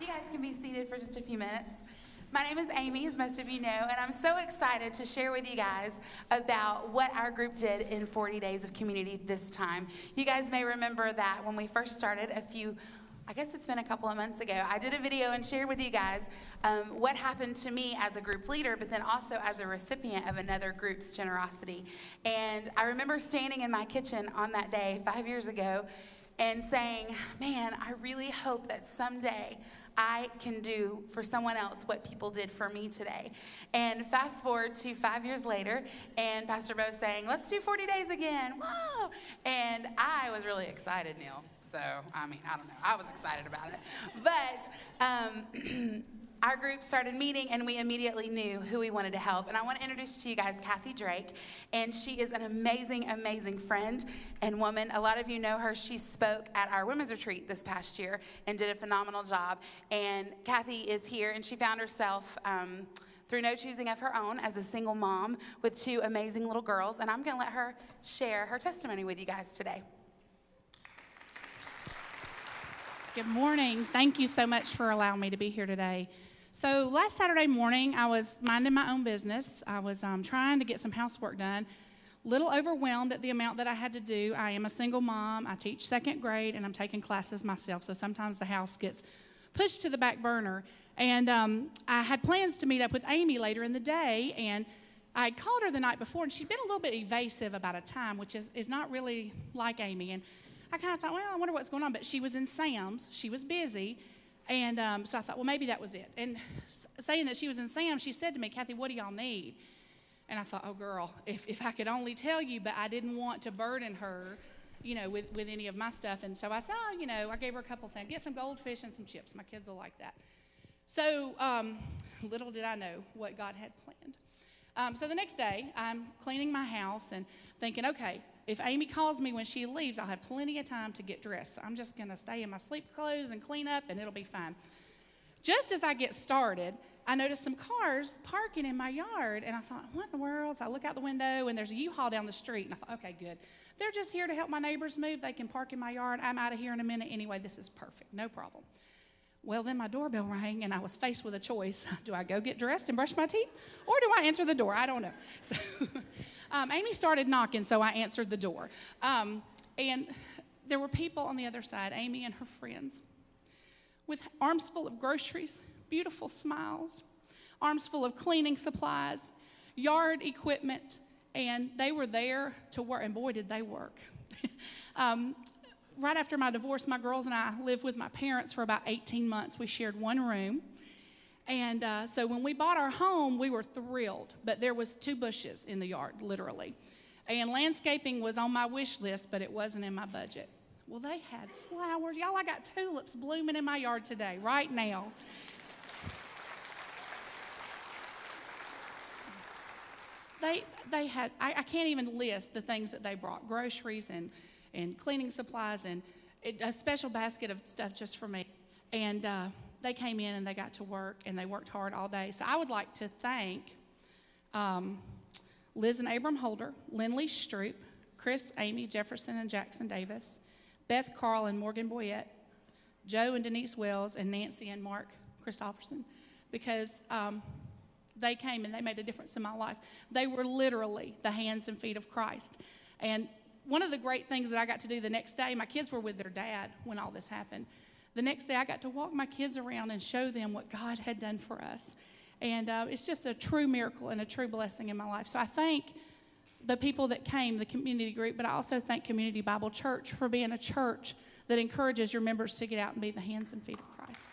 You guys can be seated for just a few minutes. My name is Amy, as most of you know, and I'm so excited to share with you guys about what our group did in 40 Days of Community this time. You guys may remember that when we first started I guess it's been a couple of months ago, I did a video and shared with you guys what happened to me as a group leader, but then also as a recipient of another group's generosity. And I remember standing in my kitchen on that day 5 years ago and saying, man, I really hope that someday I can do for someone else what people did for me today. And fast forward to 5 years later, and Pastor Bo saying, let's do 40 days again. Whoa! And I was really excited, Neil. So, I don't know. I was excited about it. But our group started meeting, and we immediately knew who we wanted to help. And I want to introduce to you guys Cathy Drake. And she is an amazing, amazing friend and woman. A lot of you know her. She spoke at our women's retreat this past year and did a phenomenal job. And Cathy is here, and she found herself through no choosing of her own as a single mom with two amazing little girls. And I'm going to let her share her testimony with you guys today. Good morning. Thank you so much for allowing me to be here today. So last Saturday morning, I was minding my own business. I was trying to get some housework done. Little overwhelmed at the amount that I had to do. I am a single mom. I teach second grade, and I'm taking classes myself. So sometimes the house gets pushed to the back burner. And I had plans to meet up with Amy later in the day, and I had called her the night before, and she'd been a little bit evasive about a time, which is not really like Amy. And I kind of thought, well, I wonder what's going on. But she was in Sam's. She was busy. And so I thought, well, maybe that was it. And saying that she was in Sam's, she said to me, Cathy, what do y'all need? And I thought, oh, girl, if I could only tell you, but I didn't want to burden her, with any of my stuff. And so I said, I gave her a couple things. Get some goldfish and some chips. My kids will like that. So little did I know what God had planned. So the next day, I'm cleaning my house and thinking, okay, if Amy calls me when she leaves, I'll have plenty of time to get dressed. So I'm just going to stay in my sleep clothes and clean up, and it'll be fine. Just as I get started, I noticed some cars parking in my yard, and I thought, what in the world? So I look out the window, and there's a U-Haul down the street, and I thought, okay, good. They're just here to help my neighbors move. They can park in my yard. I'm out of here in a minute anyway. This is perfect. No problem. Well, then my doorbell rang, and I was faced with a choice. Do I go get dressed and brush my teeth, or do I answer the door? I don't know. So Amy started knocking, so I answered the door. And there were people on the other side, Amy and her friends, with arms full of groceries, beautiful smiles, arms full of cleaning supplies, yard equipment, and they were there to work, and boy, did they work. Right after my divorce, my girls and I lived with my parents for about 18 months. We shared one room. And so when we bought our home, we were thrilled. But there was 2 bushes in the yard, literally. And landscaping was on my wish list, but it wasn't in my budget. Well, they had flowers. Y'all, I got tulips blooming in my yard today, right now. They had, I can't even list the things that they brought, groceries and cleaning supplies and a special basket of stuff just for me. And they came in and they got to work, and they worked hard all day. So I would like to thank Liz and Abram Holder, Lindley Stroop, Chris, Amy, Jefferson, and Jackson Davis, Beth Carl and Morgan Boyette, Joe and Denise Wells, and Nancy and Mark Christopherson, because they came and they made a difference in my life. They were literally the hands and feet of Christ. And one of the great things that I got to do the next day, my kids were with their dad when all this happened. The next day I got to walk my kids around and show them what God had done for us. And it's just a true miracle and a true blessing in my life. So I thank the people that came, the community group, but I also thank Community Bible Church for being a church that encourages your members to get out and be the hands and feet of Christ.